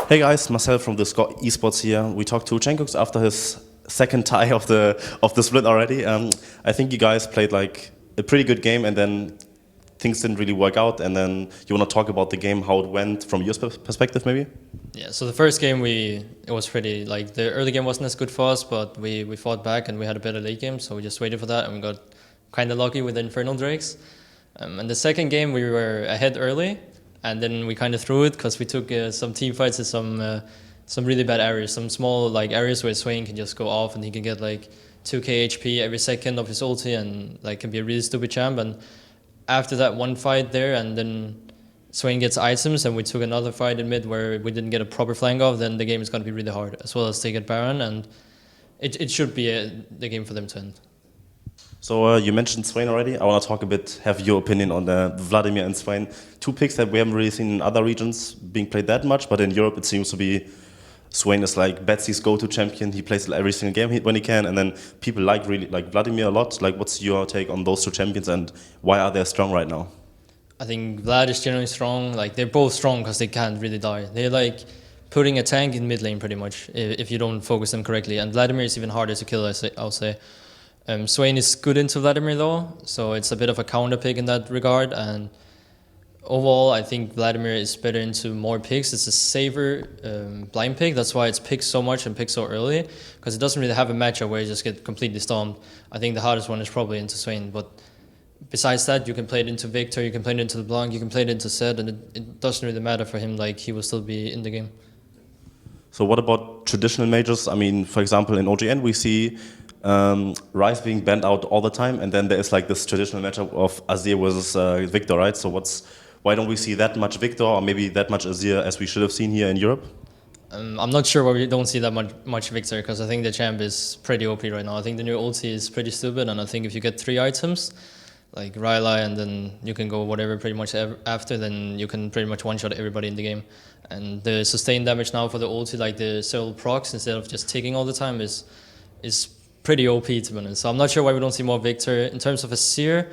Hey guys, Marcel from theScore eSports here. We talked to Sencux after his second tie of the split already. I think you guys played like a pretty good game, and then things didn't really work out. And then you want to talk about the game, how it went from your perspective, maybe? Yeah. So the first game it was pretty like the early game wasn't as good for us, but we fought back and we had a better late game. So we just waited for that, and we got kind of lucky with the Infernal Drakes. And the second game we were ahead early. And then we kind of threw it because we took some team fights at some really bad areas, some small like areas where Swain can just go off and he can get like 2k HP every second of his ulti and like can be a really stupid champ. And after that one fight there, and then Swain gets items, and we took another fight in mid where we didn't get a proper flank off, then the game is going to be really hard, as well as they get Baron, and it should be the game for them to end. So you mentioned Swain already. I want to talk a bit, have your opinion on Vladimir and Swain. Two picks that we haven't really seen in other regions being played that much, but in Europe it seems to be Swain is like Betsy's go-to champion. He plays every single game when he can, and then people really like Vladimir a lot. Like, what's your take on those two champions, and why are they strong right now? I think Vlad is generally strong. Like, they're both strong because they can't really die. They're like putting a tank in mid lane pretty much if you don't focus them correctly. And Vladimir is even harder to kill, I'll say. Swain is good into Vladimir though, so it's a bit of a counter pick in that regard. And overall, I think Vladimir is better into more picks. It's a safer blind pick. That's why it's picked so much and picked so early, because it doesn't really have a matchup where you just get completely stomped. I think the hardest one is probably into Swain, but besides that, you can play it into Viktor, you can play it into LeBlanc, you can play it into Zed, and it doesn't really matter for him. Like, he will still be in the game. So what about traditional majors? I mean, for example, in OGN we see Ryze being banned out all the time, and then there is like this traditional matchup of Azir versus Viktor, right? So why don't we see that much Viktor, or maybe that much Azir as we should have seen here in Europe? I'm not sure why we don't see that much Viktor, because I think the champ is pretty OP right now. I think the new ulti is pretty stupid, and I think if you get 3 items, like Rylai, and then you can go whatever pretty much after, then you can pretty much one-shot everybody in the game. And the sustained damage now for the ulti, like the several procs, instead of just ticking all the time, is pretty OP, to be honest. So I'm not sure why we don't see more Viktor. In terms of Azir,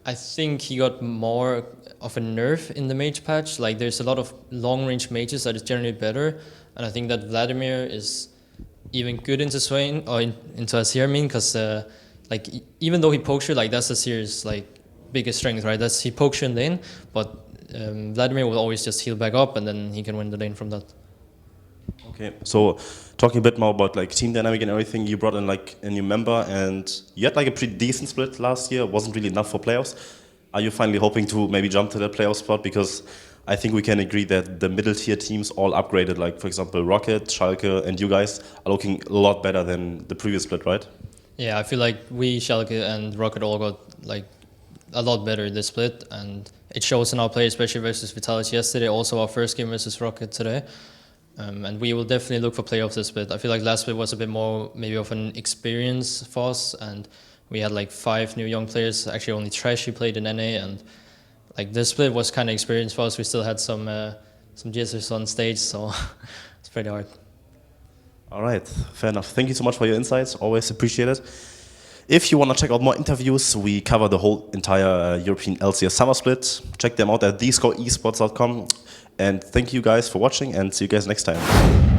I think he got more of a nerf in the mage patch. Like, there's a lot of long-range mages that is generally better, and I think that Vladimir is even good into Swain, or into Azir, I mean, because like, even though he pokes you, like, that's Azir's like biggest strength, right? He pokes you in lane, but Vladimir will always just heal back up, and then he can win the lane from that. Okay, so talking a bit more about like team dynamic and everything, you brought in like a new member, and you had like a pretty decent split last year. It wasn't really enough for playoffs. Are you finally hoping to maybe jump to that playoff spot? Because I think we can agree that the middle tier teams all upgraded. Like, for example, ROCCAT, Schalke, and you guys are looking a lot better than the previous split, right? Yeah, I feel like we, Schalke, and ROCCAT all got like a lot better this split, and it shows in our play, especially versus Vitality yesterday. Also, our first game versus ROCCAT today. And we will definitely look for playoffs this split. I feel like last split was a bit more maybe of an experience for us, and we had like 5 new young players. Actually, only Trashy played in NA, and like this split was kind of experience for us. We still had some jitters on stage, so it's pretty hard. All right, fair enough. Thank you so much for your insights. Always appreciate it. If you want to check out more interviews, we cover the whole entire European LCS Summer Split. Check them out at thescoreesports.com. And thank you guys for watching, and see you guys next time.